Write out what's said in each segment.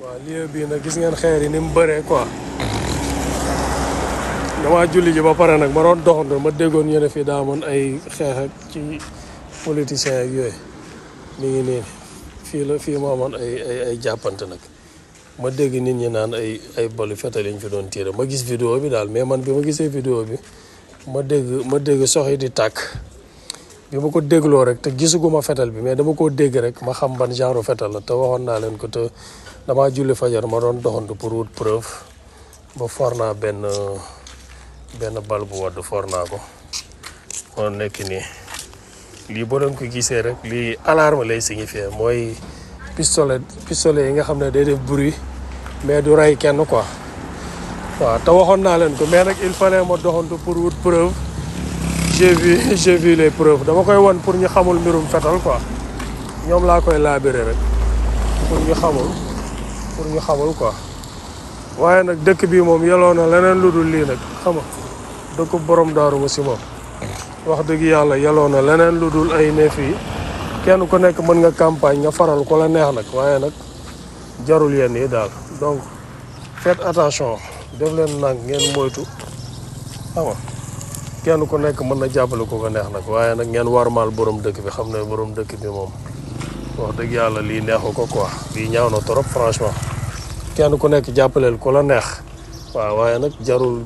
waaw lieu bii nag gis ngeen xeer yi ni mu bëree quoi. damaa julli ji ba pare nag ma doon doxantu ma déggoon ñu ne fii daa amoon ay xeex ak ci politiciens ak yooyu mi ngi nii fii moo amoon ay jàppante nag ma dégg nit ñi naan ay balu fetal yi ñu fi doon tiire ma gis vidéo bi daal mais man bi ma gisee vidéo bi ma dégg sox yi di tàkk bi ma ko dégloo rek te gisuguma fetal bi mais dama koo dégg rek ma xam ban genre fetal la te waxoon naa leen ko te damaa julli fajar ma doon doxantu pour wut preuve ba for naa benn bal bu wadd for naa ko moo nekk nii lii boo doon ko gisee rek lii alarme lay signifier mooy pistolet yi nga xam ne day def bruit mais du rey kenn quoi waaw te waxoon naa leen ko mais nag il fallait ma doxantu pour wut preuve j'ai vu les preuves dama koy won pour ñu xamul mbirum fetal quoi ñoom laa koy laabiré rek pour ñu xamul quoi waaye nag dëkk bi moom yelloo na leneen lu dul lii nag xam nga dëkk borom Daaru Musi moom wax dëgg yàlla yelloo na leneen lu dul ay ne fii kenn ku nekk mën nga campagne nga faral ko la neex nag waaye nag jarul yenn yi daal donc faites attention def leen nag ngeen moytu xam nga kenn ku nekk mën na jàppale ko neex nag waaye nag ngeen warmaal borom dëkk bi xam ne borom dëkk bi moom wax dëgg yàlla lii neexu ko quoi lii ñaaw na trop franchement kenn ku nekk jàppaleel ko la neex waaw waaye nag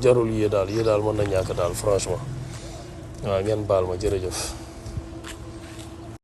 jarul yii daal mën na ñàkk daal franchement waaw ngeen baal ma jërëjëf